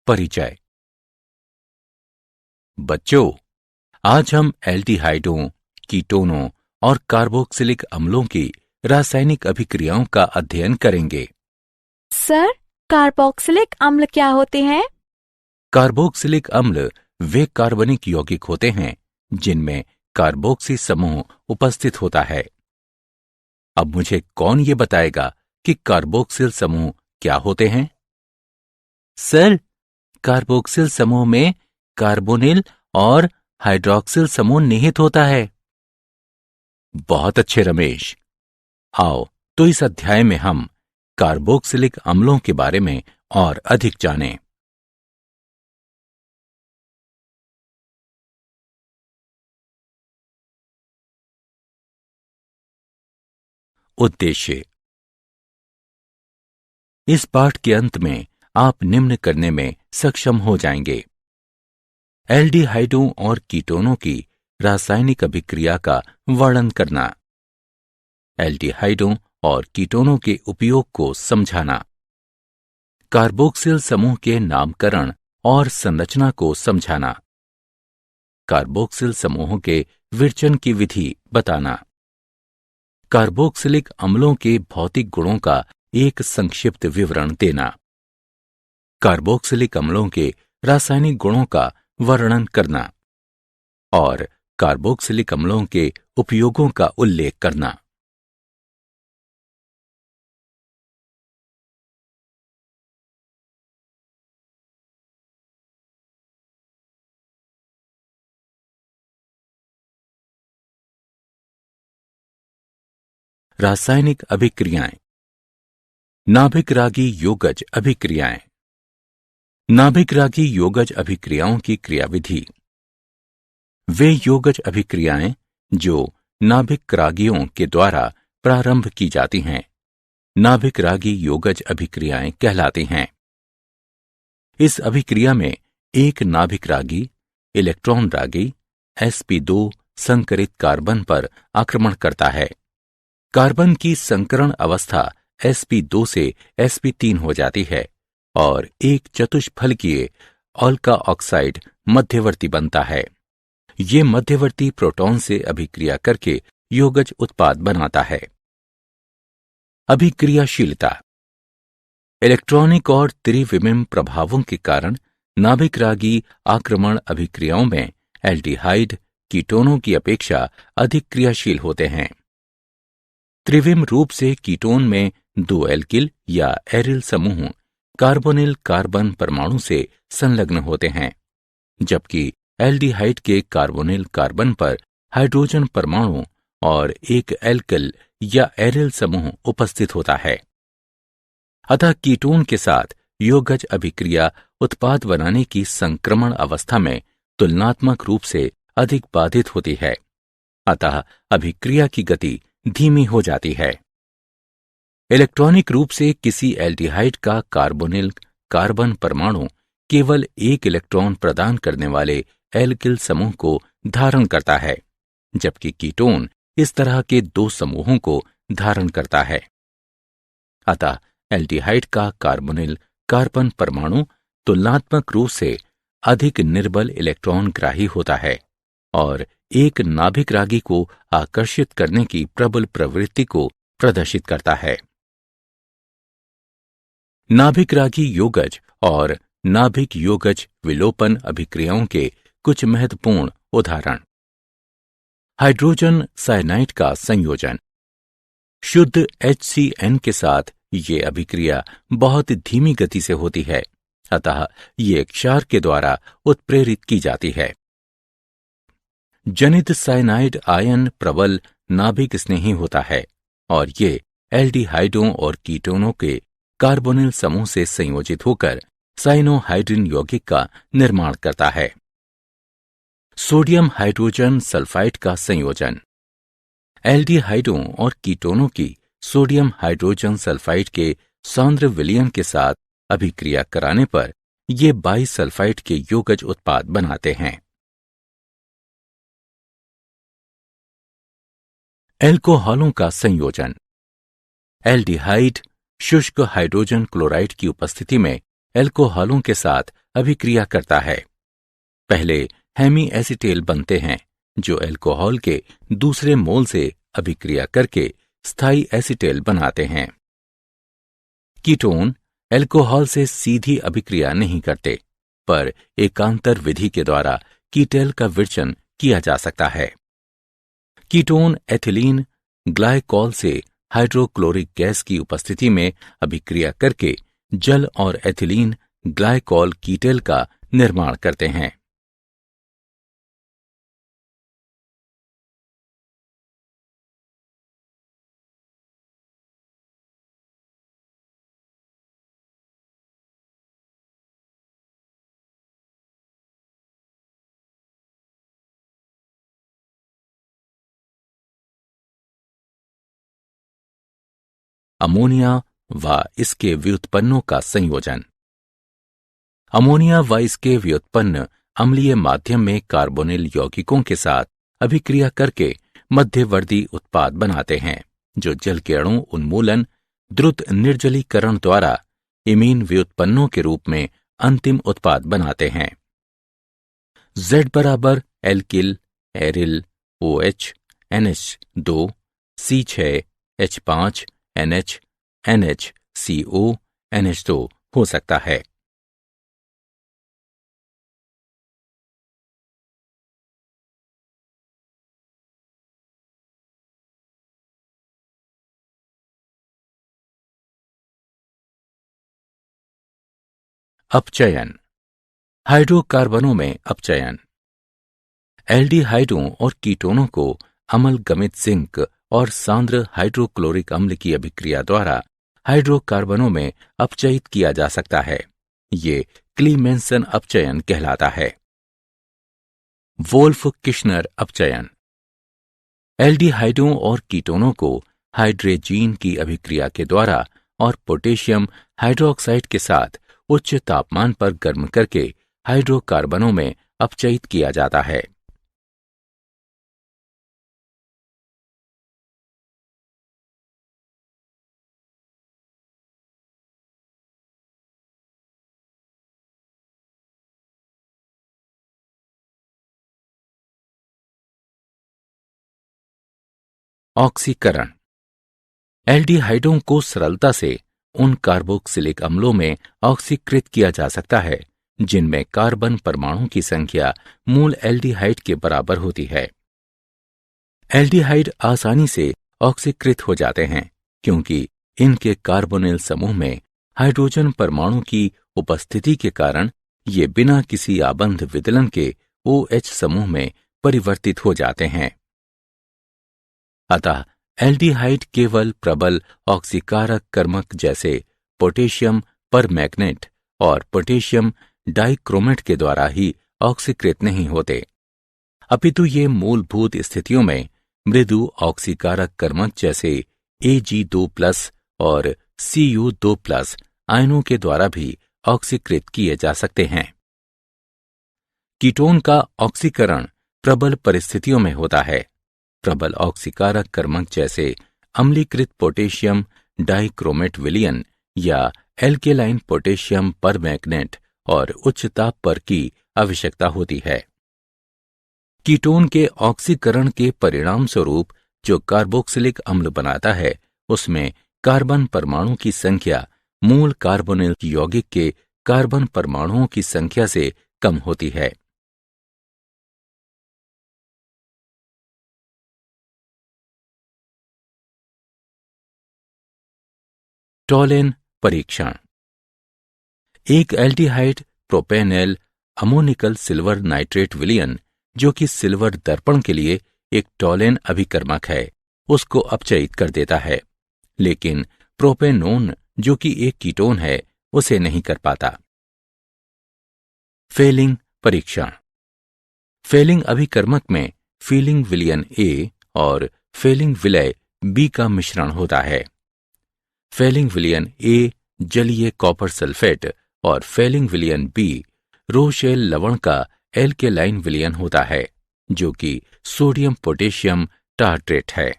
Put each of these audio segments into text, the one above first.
परिचय। बच्चों, आज हम एल्डिहाइडों, कीटोनों और कार्बोक्सिलिक अम्लों की रासायनिक अभिक्रियाओं का अध्ययन करेंगे। सर, कार्बोक्सिलिक अम्ल क्या होते हैं? कार्बोक्सिलिक अम्ल वे कार्बनिक यौगिक होते हैं जिनमें कार्बोक्सी समूह उपस्थित होता है। अब मुझे कौन ये बताएगा कि कार्बोक्सिल समूह क्या होते हैं? सर, कार्बोक्सिल समूह में कार्बोनिल और हाइड्रॉक्सिल समूह निहित होता है। बहुत अच्छे रमेश। आओ तो इस अध्याय में हम कार्बोक्सिलिक अम्लों के बारे में और अधिक जानें। उद्देश्य। इस पाठ के अंत में आप निम्न करने में सक्षम हो जाएंगे। एल्डिहाइडों और कीटोनों की रासायनिक अभिक्रिया का वर्णन करना, एल्डिहाइडों और कीटोनों के उपयोग को समझाना, कार्बोक्सिल समूह के नामकरण और संरचना को समझाना, कार्बोक्सिल समूहों के विरचन की विधि बताना, कार्बोक्सिलिक अम्लों के भौतिक गुणों का एक संक्षिप्त विवरण देना, कार्बोक्सिलिक अम्लों के रासायनिक गुणों का वर्णन करना और कार्बोक्सिलिक अम्लों के उपयोगों का उल्लेख करना। रासायनिक अभिक्रियाएं। नाभिक रागी योगज अभिक्रियाएं। नाभिक रागी योगज अभिक्रियाओं की क्रियाविधि। वे योगज अभिक्रियाएं जो नाभिक रागियों के द्वारा प्रारंभ की जाती हैं, नाभिक रागी योगज अभिक्रियाएं कहलाती हैं। इस अभिक्रिया में एक नाभिक रागी इलेक्ट्रॉन रागी sp2 संकरित कार्बन पर आक्रमण करता है। कार्बन की संकरण अवस्था sp2 से sp3 हो जाती है और एक चतुष्फलकीय ऑल्का ऑक्साइड मध्यवर्ती बनता है। ये मध्यवर्ती प्रोटॉन से अभिक्रिया करके योगज उत्पाद बनाता है। अभिक्रियाशीलता। इलेक्ट्रॉनिक और त्रिविमीय प्रभावों के कारण नाभिक रागी आक्रमण अभिक्रियाओं में एल्डिहाइड कीटोनों की अपेक्षा अधिक क्रियाशील होते हैं। त्रिविम रूप से कीटोन में दो एल्किल या एरिल समूह कार्बोनिल कार्बन परमाणु से संलग्न होते हैं, जबकि एल्डिहाइड के कार्बोनिल कार्बन पर हाइड्रोजन परमाणु और एक एल्किल या एरिल समूह उपस्थित होता है। अतः कीटोन के साथ योगज अभिक्रिया उत्पाद बनाने की संक्रमण अवस्था में तुलनात्मक रूप से अधिक बाधित होती है। अतः अभिक्रिया की गति धीमी हो जाती है। इलेक्ट्रॉनिक रूप से किसी एल्डिहाइड का कार्बोनिल कार्बन परमाणु केवल एक इलेक्ट्रॉन प्रदान करने वाले एल्किल समूह को धारण करता है, जबकि कीटोन इस तरह के दो समूहों को धारण करता है। अतः एल्डिहाइड का कार्बोनिल कार्बन परमाणु तुलनात्मक रूप से अधिक निर्बल इलेक्ट्रॉन ग्राही होता है और एक नाभिक रागी को आकर्षित करने की प्रबल प्रवृत्ति को प्रदर्शित करता है। नाभिक रागी योगज और नाभिक योगज विलोपन अभिक्रियाओं के कुछ महत्वपूर्ण उदाहरण। हाइड्रोजन साइनाइड का संयोजन। शुद्ध HCN के साथ ये अभिक्रिया बहुत धीमी गति से होती है, अतः ये क्षार के द्वारा उत्प्रेरित की जाती है। जनित साइनाइड आयन प्रबल नाभिक स्नेही होता है और ये एल्डिहाइडों और कीटोनों के कार्बोनिल समूह से संयोजित होकर साइनोहाइड्रिन यौगिक का निर्माण करता है। सोडियम हाइड्रोजन सल्फाइड का संयोजन। एल्डिहाइडों और कीटोनों की सोडियम हाइड्रोजन सल्फाइड के सांद्र विलयन के साथ अभिक्रिया कराने पर ये बाइसल्फाइड के योगज उत्पाद बनाते हैं। एल्कोहलों का संयोजन। एल्डिहाइड शुष्क हाइड्रोजन क्लोराइड की उपस्थिति में एल्कोहलों के साथ अभिक्रिया करता है। पहले हेमी एसिटेल बनते हैं जो अल्कोहल के दूसरे मोल से अभिक्रिया करके स्थायी एसिटेल बनाते हैं। कीटोन अल्कोहल से सीधी अभिक्रिया नहीं करते, पर एकांतर विधि के द्वारा कीटल का विरचन किया जा सकता है। कीटोन एथिलीन ग्लाइकॉल से हाइड्रोक्लोरिक गैस की उपस्थिति में अभिक्रिया करके जल और एथिलीन ग्लाइकॉल कीटल का निर्माण करते हैं। अमोनिया व इसके व्युत्पन्नों का संयोजन। अमोनिया व इसके व्युत्पन्न अम्लीय माध्यम में कार्बोनिल यौगिकों के साथ अभिक्रिया करके मध्यवर्ती उत्पाद बनाते हैं जो जल के अणु उन्मूलन द्रुत निर्जलीकरण द्वारा इमीन व्युत्पन्नों के रूप में अंतिम उत्पाद बनाते हैं। Z बराबर alkyl aryl OH NH2 C6 H5 NH NH CO NH2 हो सकता है। अपचयन। हाइड्रोकार्बनों में अपचयन। एल्डिहाइडों और कीटोनों को अम्लगमित जिंक और सांद्र हाइड्रोक्लोरिक अम्ल की अभिक्रिया द्वारा हाइड्रोकार्बनों में अपचयित किया जा सकता है। ये क्लीमेंसन अपचयन कहलाता है। Wolff Kishner अपचयन। एल्डिहाइडों और कीटोनों को हाइड्रेजीन की अभिक्रिया के द्वारा और पोटेशियम हाइड्रोक्साइड के साथ उच्च तापमान पर गर्म करके हाइड्रोकार्बनों में अपचयित किया जाता है। ऑक्सीकरण। एल्डिहाइडों को सरलता से उन कार्बोक्सिलिक अम्लों में ऑक्सीकृत किया जा सकता है जिनमें कार्बन परमाणु की संख्या मूल एल्डिहाइड के बराबर होती है। एल्डिहाइड आसानी से ऑक्सीकृत हो जाते हैं क्योंकि इनके कार्बोनिल समूह में हाइड्रोजन परमाणु की उपस्थिति के कारण ये बिना किसी आबंध विदलन के OH समूह में परिवर्तित हो जाते हैं। अतः एल्डिहाइड केवल प्रबल ऑक्सीकारक कर्मक जैसे पोटेशियम परमैंगनेट और पोटेशियम डाइक्रोमेट के द्वारा ही ऑक्सीकृत नहीं होते, अपितु ये मूलभूत स्थितियों में मृदु ऑक्सीकारक कर्मक जैसे Ag2+ और Cu2+ आयनों के द्वारा भी ऑक्सीकृत किए जा सकते हैं। कीटोन का ऑक्सीकरण प्रबल परिस्थितियों में होता है। प्रबल ऑक्सीकारक कर्मक जैसे अम्लीकृत पोटेशियम डाइक्रोमेट विलयन या एल्केलाइन पोटेशियम परमैंगनेट और उच्च ताप पर की आवश्यकता होती है। कीटोन के ऑक्सीकरण के परिणाम स्वरूप जो कार्बोक्सिलिक अम्ल बनाता है उसमें कार्बन परमाणु की संख्या मूल कार्बोनिल यौगिक के कार्बन परमाणुओं की संख्या से कम होती है। टॉलेन परीक्षण। एक aldehyde propanal ammoniacal silver nitrate विलयन जो कि सिल्वर दर्पण के लिए एक टॉलेन अभिकर्मक है उसको अपचयित कर देता है, लेकिन प्रोपेनोन जो कि एक कीटोन है उसे नहीं कर पाता। फेलिंग परीक्षण। फेलिंग अभिकर्मक में फीलिंग विलयन A और फेलिंग विलय B का मिश्रण होता है। फेलिंग विलयन A जलीय कॉपर सल्फेट और फेलिंग विलयन B रोशेल लवण का एल्केलाइन विलयन होता है जो कि सोडियम पोटेशियम टार्ट्रेट है।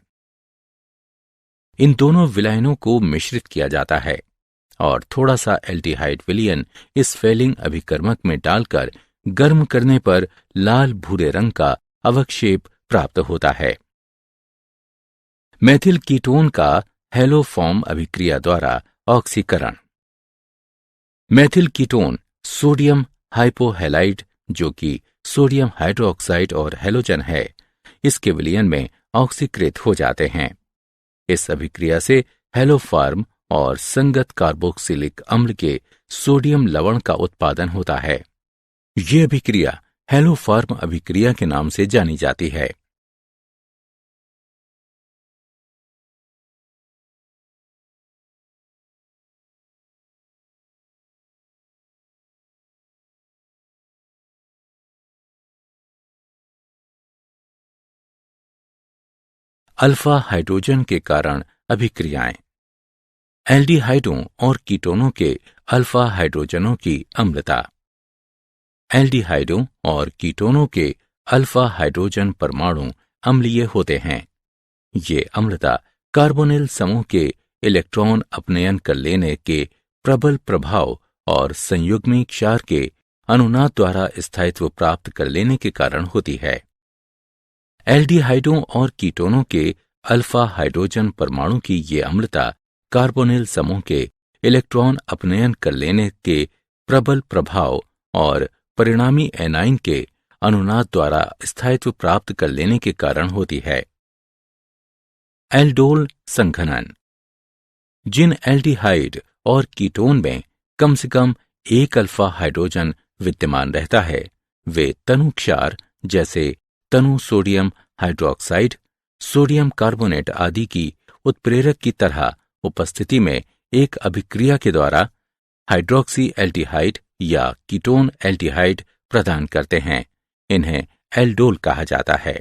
इन दोनों विलयनों को मिश्रित किया जाता है। और थोड़ा सा एल्डिहाइड विलयन इस फेलिंग अभिकर्मक में डालकर गर्म करने पर लाल भूरे रंग का अवक्षेप प्राप्त होता है। मेथिल कीटोन का हेलोफॉर्म अभिक्रिया द्वारा ऑक्सीकरण। मेथिल कीटोन सोडियम हाइपोहैलाइड, जो कि सोडियम हाइड्रोक्साइड और हैलोजन है, इसके विलयन में ऑक्सीकृत हो जाते हैं। इस अभिक्रिया से हेलोफॉर्म और संगत कार्बोक्सिलिक अम्ल के सोडियम लवण का उत्पादन होता है। यह अभिक्रिया हेलोफॉर्म अभिक्रिया के नाम से जानी जाती है। अल्फा हाइड्रोजन के कारण अभिक्रियाएं। एल्डिहाइडों और कीटोनों के अल्फा हाइड्रोजनों की अम्लता। एल्डिहाइडों और कीटोनों के अल्फा हाइड्रोजन परमाणु अम्लीय होते हैं। ये अम्लता कार्बोनिल समूह के इलेक्ट्रॉन अपनयन कर लेने के प्रबल प्रभाव और संयुग्मी क्षार के अनुनाद द्वारा स्थायित्व प्राप्त कर लेने के कारण होती है। एल्डिहाइडों और कीटोनों के अल्फा हाइड्रोजन परमाणु की ये अम्लता कार्बोनिल समूह के इलेक्ट्रॉन अपनयन कर लेने के प्रबल प्रभाव और परिणामी एनाइन के अनुनाद द्वारा स्थायित्व प्राप्त कर लेने के कारण होती है। एल्डोल संघनन। जिन एल्डिहाइड और कीटोन में कम से कम एक अल्फा हाइड्रोजन विद्यमान रहता है, वे तनु क्षार जैसे तनु सोडियम हाइड्रोक्साइड, सोडियम कार्बोनेट आदि की उत्प्रेरक की तरह उपस्थिति में एक अभिक्रिया के द्वारा हाइड्रोक्सी एल्डिहाइड या कीटोन एल्डिहाइड प्रदान करते हैं। इन्हें एल्डोल कहा जाता है।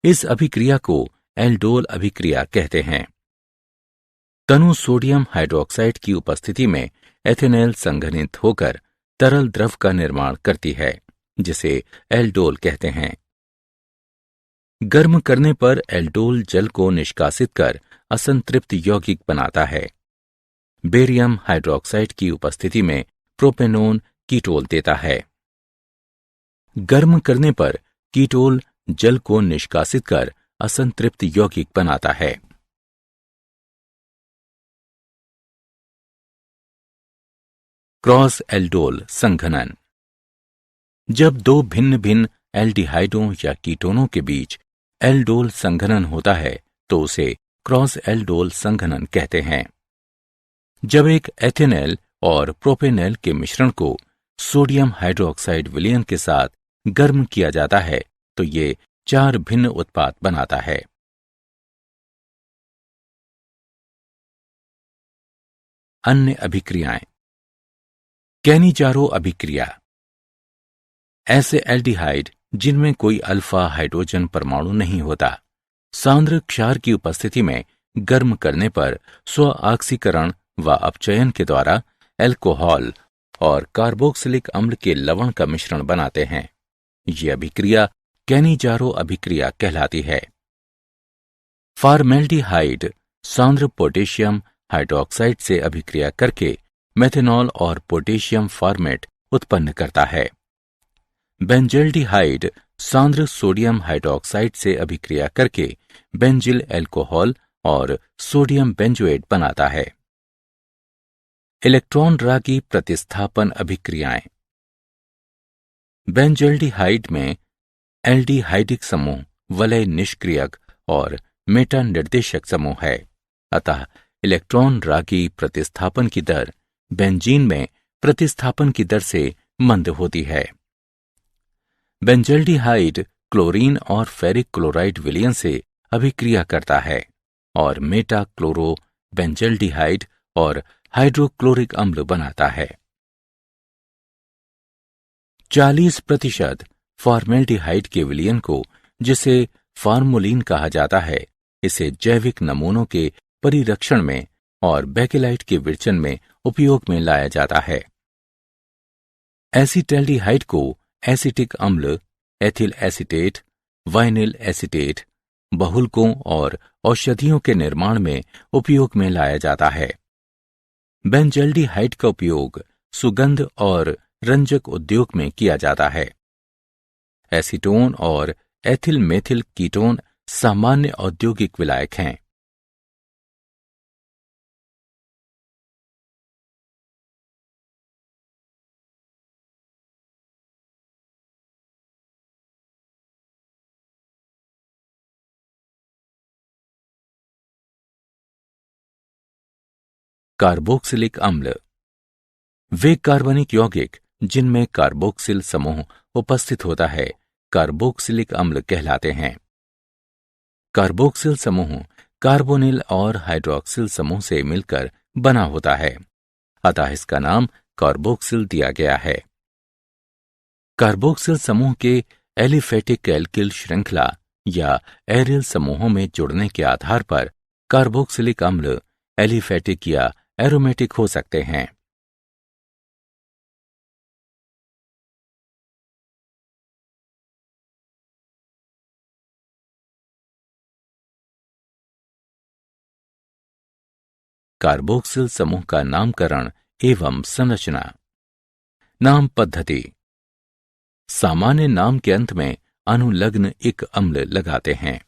इस अभिक्रिया को एल्डोल अभिक्रिया कहते हैं। तनु सोडियम हाइड्रोक्साइड की उपस्थिति में एथेनॉल संघनित होकर तरल द्रव का निर्माण करती है, जिसे एल्डोल कहते हैं। गर्म करने पर एल्डोल जल को निष्कासित कर असंतृप्त यौगिक बनाता है। बेरियम हाइड्रोक्साइड की उपस्थिति में प्रोपेनोन कीटोल देता है। गर्म करने पर कीटोल जल को निष्कासित कर असंतृप्त यौगिक बनाता है। क्रॉस एल्डोल संघनन। जब दो भिन्न भिन्न एल्डिहाइडों या कीटोनों के बीच एल्डोल संघनन होता है तो उसे क्रॉस एल्डोल संघनन कहते हैं। जब एक एथेनॉल और प्रोपेनॉल के मिश्रण को सोडियम हाइड्रोक्साइड विलयन के साथ गर्म किया जाता है तो ये 4 भिन्न उत्पाद बनाता है। अन्य अभिक्रियाएं। कैनिजारो अभिक्रिया। ऐसे एल्डिहाइड जिनमें कोई अल्फा हाइड्रोजन परमाणु नहीं होता, सांद्र क्षार की उपस्थिति में गर्म करने पर स्व ऑक्सीकरण व अपचयन के द्वारा अल्कोहल और कार्बोक्सिलिक अम्ल के लवण का मिश्रण बनाते हैं। ये अभिक्रिया कैनिजारो अभिक्रिया कहलाती है। फॉर्मेल्डिहाइड सांद्र पोटेशियम हाइड्रोक्साइड से अभिक्रिया करके मेथेनॉल और पोटेशियम फॉर्मेट उत्पन्न करता है। बेंजल्डिहाइड सांद्र सोडियम हाइड्रोक्साइड से अभिक्रिया करके बेंजिल अल्कोहल और सोडियम बेंजोएट बनाता है। इलेक्ट्रॉन रागी प्रतिस्थापन अभिक्रियाएं। बेंजल्डिहाइड में एल्डिहाइडिक समूह वलय निष्क्रियक और मेटा निर्देशक समूह है, अतः इलेक्ट्रॉन रागी प्रतिस्थापन की दर बेंजीन में प्रतिस्थापन की दर से मंद होती है। बेंजल्डिहाइड क्लोरीन और फेरिक क्लोराइड विलयन से अभिक्रिया करता है और मेटा क्लोरो बेंजल्डिहाइड और हाइड्रोक्लोरिक अम्ल बनाता है। 40% फॉर्मेल्डिहाइड के विलयन को, जिसे फार्मोलिन कहा जाता है, इसे जैविक नमूनों के परिरक्षण में और बेकेलाइट के विरचन में उपयोग में लाया जाता है। एसीटैल्डिहाइड को एसिटिक अम्ल, एथिल एसीटेट, वाइनिल एसीटेट, बहुलकों और औषधियों के निर्माण में उपयोग में लाया जाता है। बेंजल्डिहाइड का उपयोग सुगंध और रंजक उद्योग में किया जाता है। एसीटोन और एथिल मेथिल कीटोन सामान्य औद्योगिक विलायक हैं। कार्बोक्सिलिक अम्ल वे कार्बनिक यौगिक जिनमें कार्बोक्सिल समूह उपस्थित होता है कार्बोक्सिलिक अम्ल कहलाते हैं। कार्बोक्सिल समूह कार्बोनिल और हाइड्रोक्सिल समूह से मिलकर बना होता है, अतः इसका नाम कार्बोक्सिल दिया गया है। कार्बोक्सिल समूह के एलिफेटिक एल्किल श्रृंखला या एरिल समूहों में जुड़ने के आधार पर कार्बोक्सिलिक अम्ल एलिफेटिक या एरोमेटिक हो सकते हैं। कार्बोक्सिल समूह का नामकरण एवं संरचना। नाम पद्धति। सामान्य नाम के अंत में अनुलग्न एक अम्ल लगाते हैं।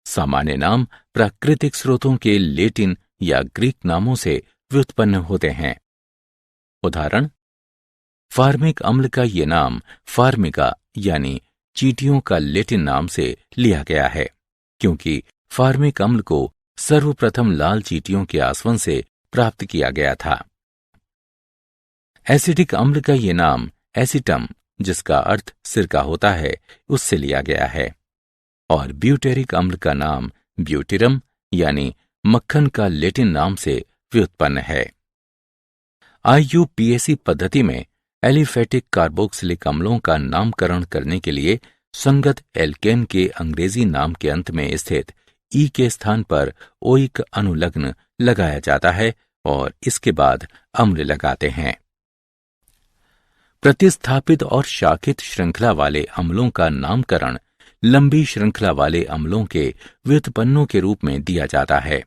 सामान्य नाम प्राकृतिक स्रोतों के लेटिन या ग्रीक नामों से व्युत्पन्न होते हैं। उदाहरण, फार्मिक अम्ल का ये नाम फार्मिका यानी चींटियों का लेटिन नाम से लिया गया है, क्योंकि फार्मिक अम्ल को सर्वप्रथम लाल चींटियों के आसवन से प्राप्त किया गया था। एसिडिक अम्ल का ये नाम एसिटम, जिसका अर्थ सिरका होता है, उससे लिया गया है। और ब्यूटेरिक अम्ल का नाम ब्यूटिरम यानी मक्खन का लेटिन नाम से व्युत्पन्न है। IUPAC पद्धति में एलिफेटिक कार्बोक्सिलिक अम्लों का नामकरण करने के लिए संगत एल्केन के अंग्रेजी नाम के अंत में स्थित ई के स्थान पर ओइक अनुलग्न लगाया जाता है और इसके बाद अम्ल लगाते हैं। प्रतिस्थापित और शाखित श्रृंखला वाले अम्लों का नामकरण लंबी श्रृंखला वाले अम्लों के व्युत्पन्नों के रूप में दिया जाता है।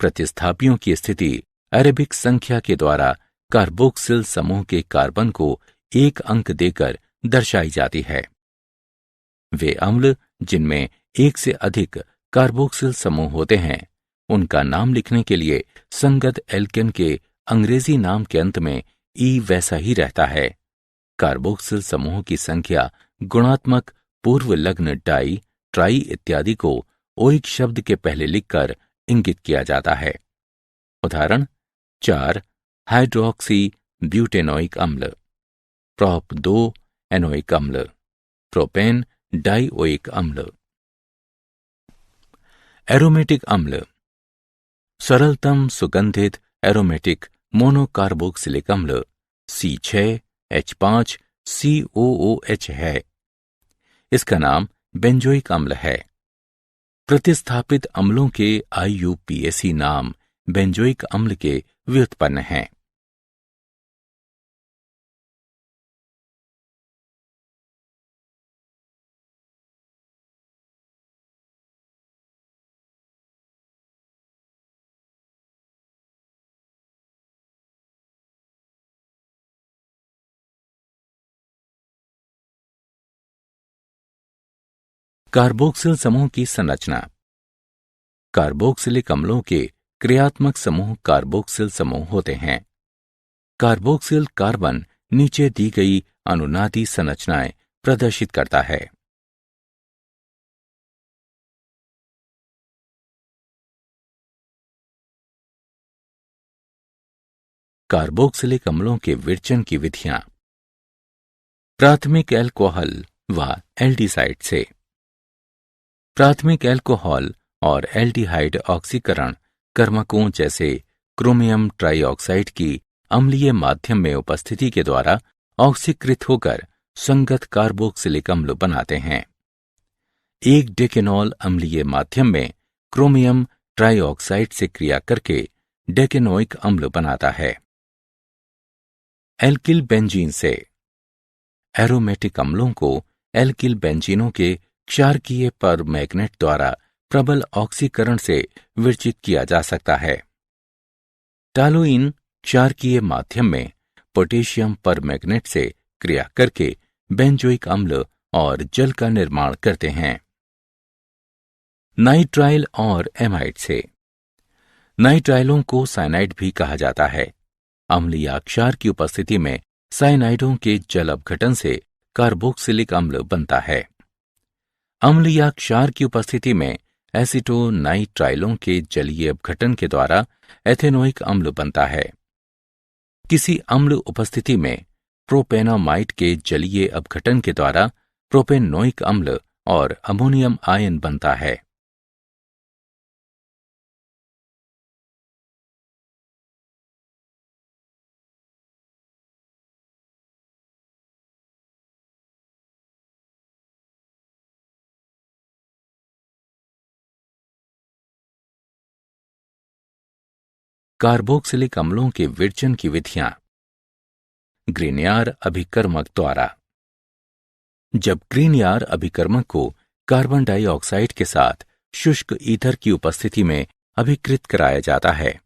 प्रतिस्थापियों की स्थिति अरेबिक संख्या के द्वारा कार्बोक्सिल समूह के कार्बन को एक अंक देकर दर्शाई जाती है। वे अम्ल जिनमें एक से अधिक कार्बोक्सिल समूह होते हैं, उनका नाम लिखने के लिए संगत एल्केन के अंग्रेजी नाम के अंत में ई वैसा ही रहता है। कार्बोक्सिल समूह की संख्या गुणात्मक पूर्वलग्न डाई, ट्राई इत्यादि को ओइक शब्द के पहले लिखकर इंगित किया जाता है। उदाहरण, 4 हाइड्रोक्सी ब्यूटेनोइक अम्ल, प्रोप 2 एनोइक अम्ल, प्रोपेन डाइओइक अम्ल। एरोमेटिक अम्ल सरलतम सुगंधित एरोमेटिक मोनोकार्बोक्सिलिक अम्ल C6H5COOH है। इसका नाम बेंजोइक अम्ल है। प्रतिस्थापित अम्लों के IUPAC नाम बेंजोइक अम्ल के व्युत्पन्न हैं। कार्बोक्सिल समूह की संरचना। कार्बोक्सिलिक अम्लों के क्रियात्मक समूह कार्बोक्सिल समूह होते हैं। कार्बोक्सिल कार्बन नीचे दी गई अनुनादी संरचनाएं प्रदर्शित करता है। कार्बोक्सिलिक अम्लों के विरचन की विधियां। प्राथमिक अल्कोहल व एल्डिहाइड से। प्राथमिक अल्कोहल और एल्डिहाइड ऑक्सीकरण कर्मकों जैसे क्रोमियम ट्राइऑक्साइड की अम्लीय माध्यम में उपस्थिति के द्वारा ऑक्सीकृत होकर संगत कार्बोक्सिलिक अम्ल बनाते हैं। एक डेकेनॉल अम्लीय माध्यम में क्रोमियम ट्राइऑक्साइड से क्रिया करके डेकेनोइक अम्ल बनाता है। एल्किल बेंजीन से। एरोमेटिक अम्लों को एल्किल बेंजीनों के क्षारकीय पर मैग्नेट द्वारा प्रबल ऑक्सीकरण से विरचित किया जा सकता है। टॉलुइन क्षारकीय माध्यम में पोटेशियम परमैंगनेट से क्रिया करके बेंजोइक अम्ल और जल का निर्माण करते हैं। नाइट्राइल और एमाइड से। नाइट्राइलों को साइनाइड भी कहा जाता है। अम्ल या क्षार की उपस्थिति में साइनाइडों के जल अपघटन से कार्बोक्सिलिक अम्ल बनता है। अम्ल या क्षार की उपस्थिति में एसिटोनाइट्राइलों के जलीय अपघटन के द्वारा एथेनोइक अम्ल बनता है। किसी अम्ल उपस्थिति में प्रोपेनामाइड के जलीय अपघटन के द्वारा प्रोपेनोइक अम्ल और अमोनियम आयन बनता है। कार्बोक्सिलिक अम्लों के विरचन की विधियां। ग्रीनयार अभिकर्मक द्वारा। जब ग्रीनयार अभिकर्मक को कार्बन डाइऑक्साइड के साथ शुष्क ईथर की उपस्थिति में अभिकृत कराया जाता है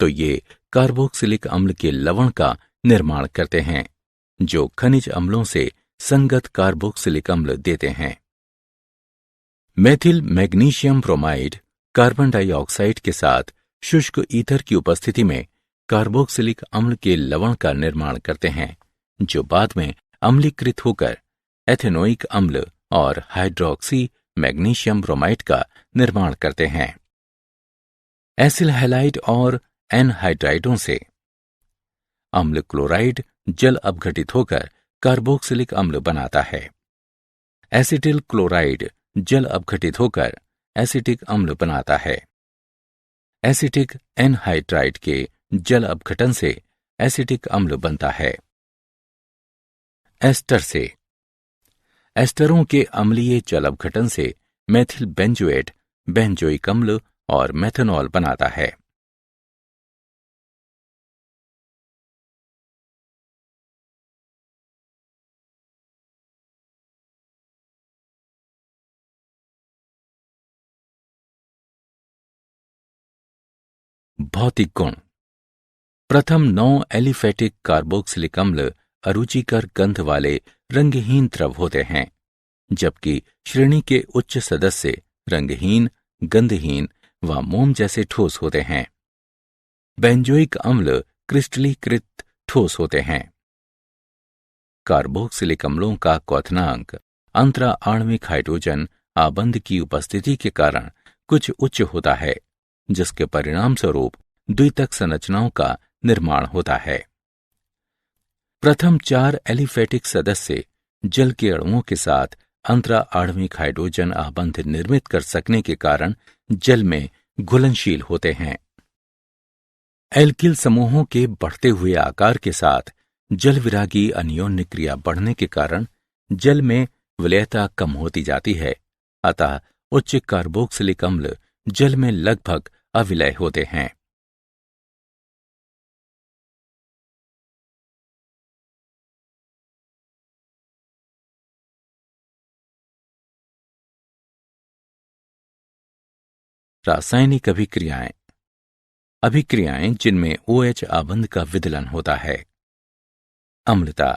तो ये कार्बोक्सिलिक अम्ल के लवण का निर्माण करते हैं जो खनिज अम्लों से संगत कार्बोक्सिलिक अम्ल देते हैं। Methyl magnesium bromide carbon dioxide के साथ शुष्क ईथर की उपस्थिति में कार्बोक्सिलिक अम्ल के लवण का निर्माण करते हैं जो बाद में अम्लीकृत होकर एथेनोइक अम्ल और हाइड्रोक्सी मैग्नीशियम ब्रोमाइड का निर्माण करते हैं। एसिल हैलाइड और एनहाइड्राइडों से। अम्ल क्लोराइड जल अपघटित होकर कार्बोक्सिलिक अम्ल बनाता है। एसिटिल क्लोराइड जल अपघटित होकर एसिटिक अम्ल बनाता है। एसिटिक एनहाइड्राइड के जल अपघटन से एसिटिक अम्ल बनता है। एस्टर से। एस्टरों के अम्लीय जल अपघटन से मेथिल बेंजोएट बेंजोइक अम्ल और मेथनॉल बनाता है। भौतिक गुण। प्रथम 9 एलिफेटिक कार्बोक्सिलिक अम्ल अरुचिकर गंध वाले रंगहीन द्रव होते हैं जबकि श्रेणी के उच्च सदस्य रंगहीन, गंधहीन व मोम जैसे ठोस होते हैं। बेंजोइक अम्ल क्रिस्टलीकृत ठोस होते हैं। कार्बोक्सिलिक अम्लों का क्वथनांक अंतरा आणविक हाइड्रोजन आबंध की उपस्थिति के कारण कुछ उच्च होता है जिसके परिणाम स्वरूप द्वितक संरचनाओं का निर्माण होता है। प्रथम 4 एलिफेटिक सदस्य जल के अणुओं के साथ अंतरा आणविक हाइड्रोजन आबंध निर्मित कर सकने के कारण जल में घुलनशील होते हैं। एल्किल समूहों के बढ़ते हुए आकार के साथ जल विरागी अन्योन्य क्रिया बढ़ने के कारण जल में विलयता कम होती जाती है, अतः उच्च कार्बोक्सिलिक अम्ल जल में लगभग अविलय होते हैं। रासायनिक अभिक्रियाएं। अभिक्रियाएं जिनमें OH आबंध का विदलन होता है। अम्लता।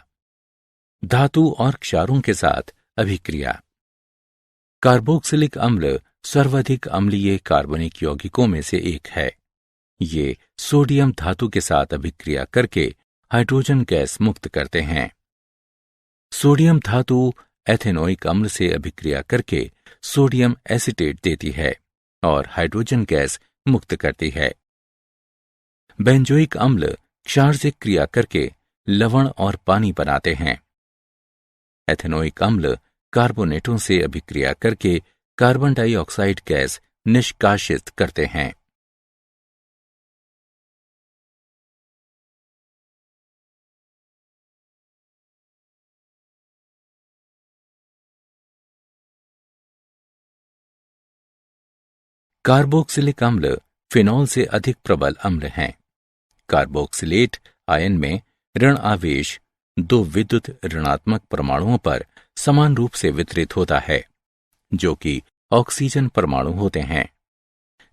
धातु और क्षारों के साथ अभिक्रिया। कार्बोक्सिलिक अम्ल सर्वाधिक अम्लीय कार्बनिक यौगिकों में से एक है। ये सोडियम धातु के साथ अभिक्रिया करके हाइड्रोजन गैस मुक्त करते हैं। सोडियम धातु एथेनोइक अम्ल से अभिक्रिया करके सोडियम एसिटेट देती है और हाइड्रोजन गैस मुक्त करती है। बेंजोइक अम्ल क्षार से क्रिया करके लवण और पानी बनाते हैं। एथेनोइक अम्ल कार्बोनेटों से अभिक्रिया करके कार्बन डाइऑक्साइड गैस निष्कासित करते हैं। कार्बोक्सिलिक अम्ल फिनॉल से अधिक प्रबल अम्ल हैं। कार्बोक्सिलेट आयन में ऋण आवेश 2 विद्युत ऋणात्मक परमाणुओं पर समान रूप से वितरित होता है जो कि ऑक्सीजन परमाणु होते हैं,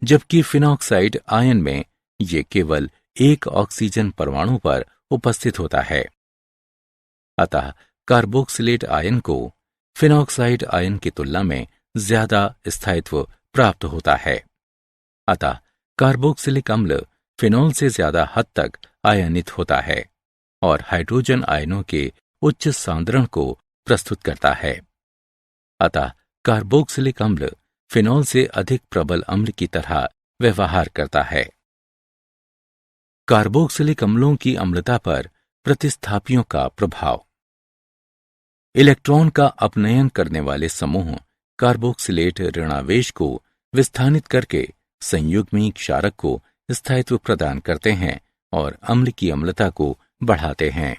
जबकि फिनॉक्साइड आयन में ये केवल एक ऑक्सीजन परमाणु पर उपस्थित होता है। अतः कार्बोक्सिलेट आयन को फिनॉक्साइड आयन की तुलना में ज्यादा स्थायित्व प्राप्त होता है। अतः कार्बोक्सिलिक अम्ल फिनॉल से ज्यादा हद तक आयनित होता है और हाइड्रोजन आयनों के उच्च सांद्रण को प्रस्तुत करता है। अतः कार्बोक्सिलिक अम्ल फिनॉल से अधिक प्रबल अम्ल की तरह व्यवहार करता है। कार्बोक्सिलिक अम्लों की अम्लता पर प्रतिस्थापियों का प्रभाव। इलेक्ट्रॉन का अपनयन करने वाले समूह कार्बोक्सिलेट ऋणावेश को विस्थानित करके संयुग्मी क्षारक को स्थायित्व प्रदान करते हैं और अम्ल की अम्लता को बढ़ाते हैं।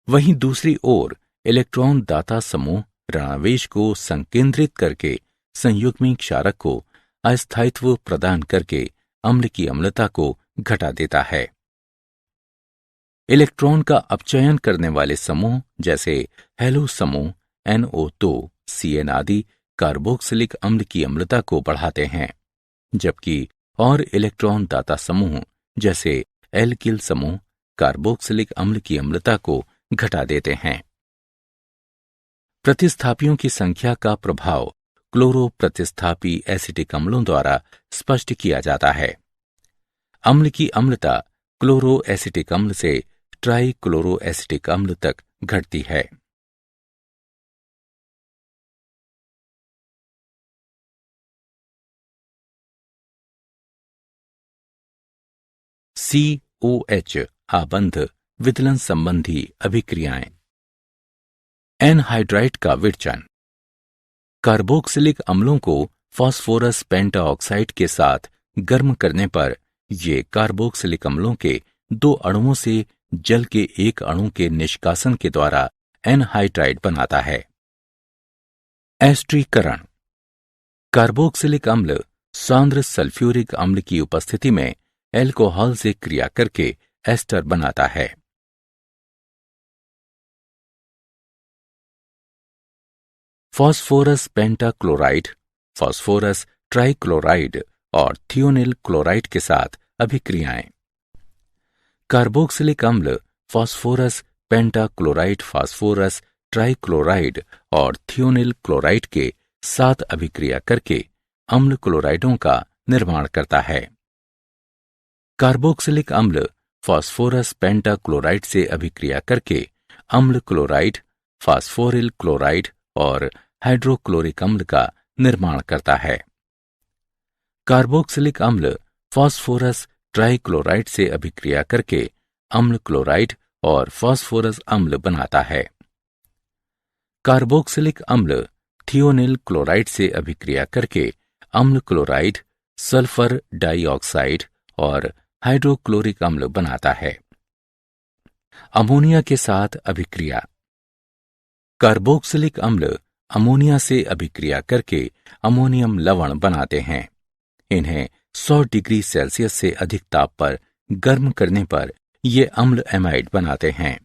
वहीं दूसरी ओर इलेक्ट्रॉन दाता समूह ऋणावेश को संकेंद्रित करके संयुग्मी क्षारक को अस्थायित्व प्रदान करके अम्ल की अम्लता को घटा देता है। इलेक्ट्रॉन का अपचयन करने वाले समूह जैसे हेलो समूह NO2, CN आदि कार्बोक्सिलिक अम्ल की अम्लता को बढ़ाते हैं, जबकि और इलेक्ट्रॉन दाता समूह जैसे एल्किल समूह कार्बोक्सिलिक अम्ल की अम्लता को घटा देते हैं। प्रतिस्थापियों की संख्या का प्रभाव क्लोरो प्रतिस्थापी एसिटिक अम्लों द्वारा स्पष्ट किया जाता है। अम्ल की अम्लता क्लोरो एसिटिक अम्ल से ट्राई क्लोरो एसिटिक अम्ल तक घटती है। COH आबंध विदलन संबंधी अभिक्रियाएं। एनहाइड्राइड का विरचन। कार्बोक्सिलिक अम्लों को फास्फोरस पेंटाऑक्साइड के साथ गर्म करने पर ये कार्बोक्सिलिक अम्लों के 2 अणुओं से जल के एक अणु के निष्कासन के द्वारा एनहाइड्राइड बनाता है। एस्ट्रीकरण। कार्बोक्सिलिक अम्ल सांद्र सल्फ्यूरिक अम्ल की उपस्थिति में एल्कोहल से क्रिया करके एस्टर बनाता है। फास्फोरस पेंटाक्लोराइड, फास्फोरस ट्राइक्लोराइड और थियोनिल क्लोराइड के साथ अभिक्रियाएं। कार्बोक्सिलिक अम्ल फास्फोरस पेंटाक्लोराइड फास्फोरस ट्राइक्लोराइड और थियोनिल क्लोराइड के साथ अभिक्रिया करके अम्ल क्लोराइडों का निर्माण करता है। कार्बोक्सिलिक अम्ल फास्फोरस पेंटाक्लोराइड से अभिक्रिया करके अम्ल क्लोराइड, फास्फोरिल क्लोराइड और हाइड्रोक्लोरिक अम्ल का निर्माण करता है। कार्बोक्सिलिक अम्ल फास्फोरस ट्राइक्लोराइड से अभिक्रिया करके अम्ल क्लोराइड और फास्फोरस अम्ल बनाता है। कार्बोक्सिलिक अम्ल थियोनिल क्लोराइड से अभिक्रिया करके अम्ल क्लोराइड, सल्फर डाइऑक्साइड और हाइड्रोक्लोरिक अम्ल बनाता है। अमोनिया के साथ अभिक्रिया। कार्बोक्सिलिक अम्ल अमोनिया से अभिक्रिया करके अमोनियम लवण बनाते हैं। इन्हें 100 डिग्री सेल्सियस से अधिक ताप पर गर्म करने पर ये अम्ल एमाइड बनाते हैं।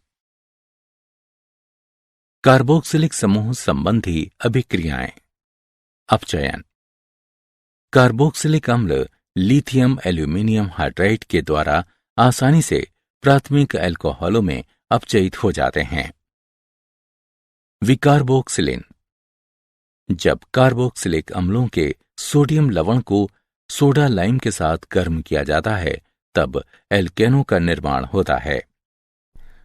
कार्बोक्सिलिक समूह संबंधी अभिक्रियाएं। अपचयन। कार्बोक्सिलिक अम्ल लिथियम एल्यूमिनियम हाइड्राइड के द्वारा आसानी से प्राथमिक अल्कोहलों में अपचयित हो जाते हैं। विकार्बोक्सिलिन। जब कार्बोक्सिलिक अम्लों के सोडियम लवण को सोडा लाइम के साथ गर्म किया जाता है तब एल्केनों का निर्माण होता है।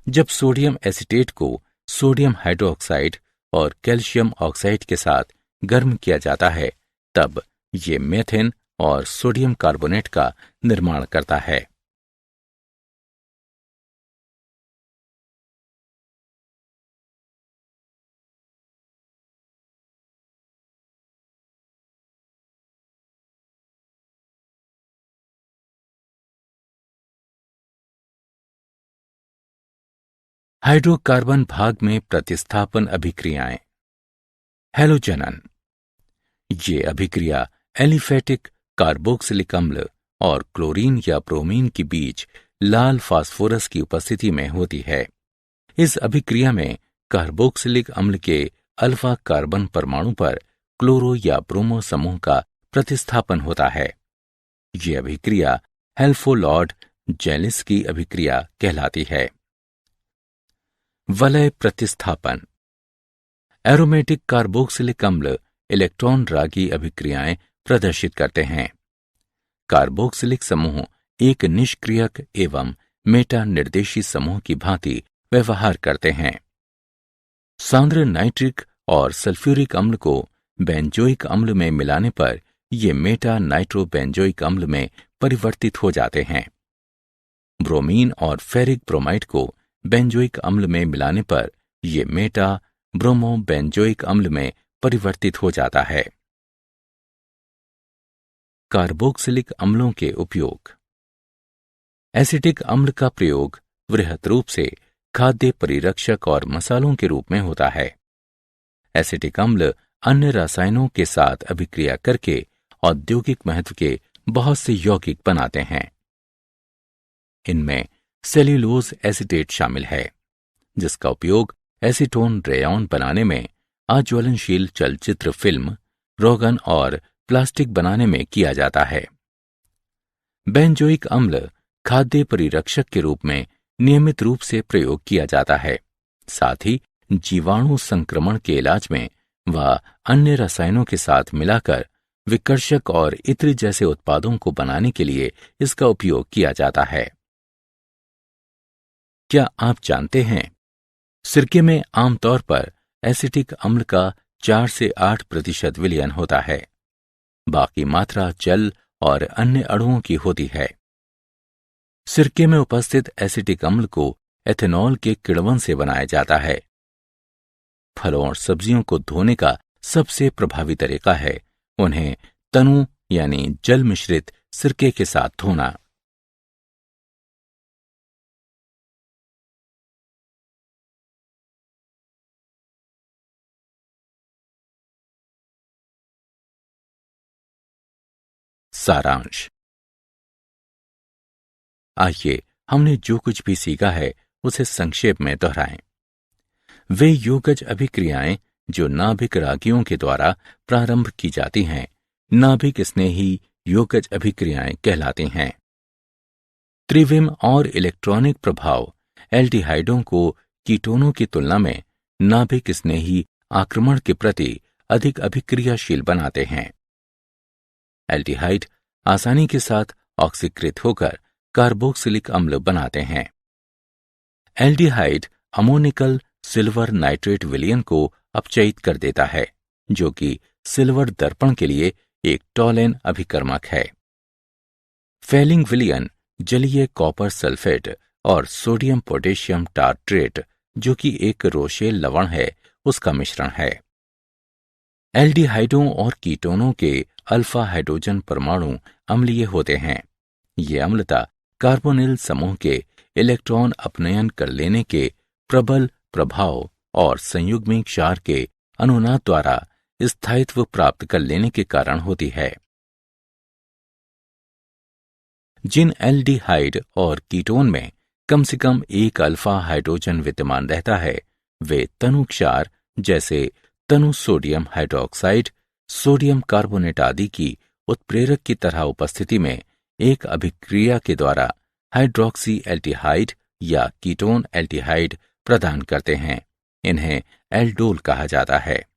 जब सोडियम एसीटेट को सोडियम हाइड्रोक्साइड और कैल्शियम ऑक्साइड के साथ गर्म किया जाता है तब ये मेथेन और सोडियम कार्बोनेट का निर्माण करता है। हाइड्रोकार्बन भाग में प्रतिस्थापन अभिक्रियाएं। हैलोजनन। ये अभिक्रिया एलिफेटिक कार्बोक्सिलिक अम्ल और क्लोरीन या ब्रोमीन के बीच लाल फास्फोरस की उपस्थिति में होती है। इस अभिक्रिया में कार्बोक्सिलिक अम्ल के अल्फा कार्बन परमाणु पर क्लोरो या ब्रोमो समूह का प्रतिस्थापन होता है। ये अभिक्रिया हेल्फोलॉर्ड जेलिस की अभिक्रिया कहलाती है। वलय प्रतिस्थापन। एरोमेटिक कार्बोक्सिलिक अम्ल इलेक्ट्रॉन रागी अभिक्रियाएं प्रदर्शित करते हैं। कार्बोक्सिलिक समूह एक निष्क्रियक एवं मेटा निर्देशी समूह की भांति व्यवहार करते हैं। सांद्र नाइट्रिक और सल्फ्यूरिक अम्ल को बेंजोइक अम्ल में मिलाने पर ये मेटा नाइट्रोबेंजोइक अम्ल में परिवर्तित हो जाते हैं। ब्रोमीन और फेरिक ब्रोमाइड को बेंजोइक अम्ल में मिलाने पर ये मेटा ब्रोमोबेंजोइक अम्ल में परिवर्तित हो जाता है। कार्बोक्सिलिक अम्लों के उपयोग। एसिटिक अम्ल का प्रयोग वृहत रूप से खाद्य परिरक्षक और मसालों के रूप में होता है। एसिटिक अम्ल अन्य रसायनों के साथ अभिक्रिया करके औद्योगिक महत्व के बहुत से यौगिक बनाते हैं। इनमें सेल्यूलोज एसीटेट शामिल है, जिसका उपयोग एसीटोन रेयॉन बनाने में, अज्वलनशील चलचित्र फिल्म, रोगन और प्लास्टिक बनाने में किया जाता है। बेंजोइक अम्ल खाद्य परिरक्षक के रूप में नियमित रूप से प्रयोग किया जाता है। साथ ही जीवाणु संक्रमण के इलाज में व अन्य रसायनों के साथ मिलाकर विकर्षक और इत्र जैसे उत्पादों को बनाने के लिए इसका उपयोग किया जाता है। क्या आप जानते हैं, सिरके में आमतौर पर एसिटिक अम्ल का 4 से 8% विलयन होता है। बाकी मात्रा जल और अन्य अणुओं की होती है। सिरके में उपस्थित एसिटिक अम्ल को एथेनॉल के किण्वन से बनाया जाता है। फलों और सब्जियों को धोने का सबसे प्रभावी तरीका है उन्हें तनु यानी जल मिश्रित सिरके के साथ धोना। सारांश। आइए हमने जो कुछ भी सीखा है उसे संक्षेप में दोहराएं। वे योगज अभिक्रियाएं जो नाभिक रागियों के द्वारा प्रारंभ की जाती हैं, नाभिक स्नेही योगज अभिक्रियाएं कहलाती हैं। त्रिविम और इलेक्ट्रॉनिक प्रभाव एल्डिहाइडों को कीटोनों की तुलना में नाभिक स्नेही आक्रमण के प्रति अधिक अभिक्रियाशील बनाते हैं। एल्डिहाइड आसानी के साथ ऑक्सीकृत होकर कार्बोक्सिलिक अम्ल बनाते हैं। एल्डिहाइड अमोनिकल सिल्वर नाइट्रेट विलयन को अपचयित कर देता है, जो कि सिल्वर दर्पण के लिए एक टॉलेन अभिकर्मक है। फेलिंग विलयन जलीय कॉपर सल्फेट और सोडियम पोटेशियम टार्ट्रेट, जो कि एक रोशेल लवण है, उसका मिश्रण है। एल्डिहाइडों और कीटोनों के अल्फा हाइड्रोजन परमाणु अम्लीय होते हैं। ये अम्लता कार्बोनिल समूह के इलेक्ट्रॉन अपनयन कर लेने के प्रबल प्रभाव और संयुग्मिक क्षार के अनुनाद द्वारा स्थायित्व प्राप्त कर लेने के कारण होती है। जिन एल्डिहाइड और कीटोन में कम से कम एक अल्फा हाइड्रोजन विद्यमान रहता है, वे तनु क्षार जैसे तनु सोडियम हाइड्रोक्साइड, सोडियम कार्बोनेट आदि की उत्प्रेरक की तरह उपस्थिति में एक अभिक्रिया के द्वारा हाइड्रोक्सी एल्डिहाइड या कीटोन एल्डिहाइड प्रदान करते हैं। इन्हें एल्डोल कहा जाता है।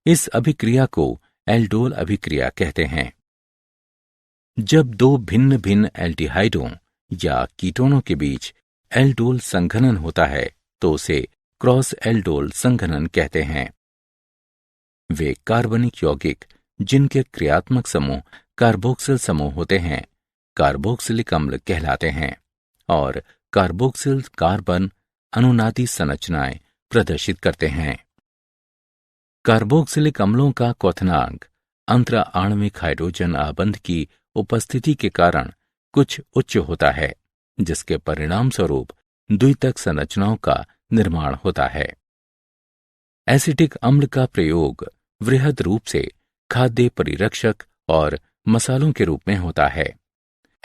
इस अभिक्रिया को एल्डोल अभिक्रिया कहते हैं। जब दो भिन्न भिन्न एल्डिहाइडों या कीटोनों के बीच एल्डोल संघनन होता है तो उसे क्रॉस एल्डोल संघनन कहते हैं। वे कार्बनिक यौगिक जिनके क्रियात्मक समूह कार्बोक्सिल समूह होते हैं, कार्बोक्सिलिक अम्ल कहलाते हैं और कार्बोक्सिल कार्बन अनुनादी संरचनाएं प्रदर्शित करते हैं। कार्बोक्सिलिक अम्लों का क्वथनांक अंतरा आणविक हाइड्रोजन आबंध की उपस्थिति के कारण कुछ उच्च होता है, जिसके परिणाम स्वरूप द्वितक संरचनाओं का निर्माण होता है। एसिटिक अम्ल का प्रयोग वृहद रूप से खाद्य परिरक्षक और मसालों के रूप में होता है।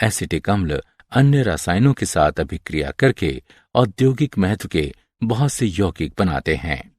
एसिटिक अम्ल अन्य रसायनों के साथ अभिक्रिया करके औद्योगिक महत्व के बहुत से यौगिक बनाते हैं।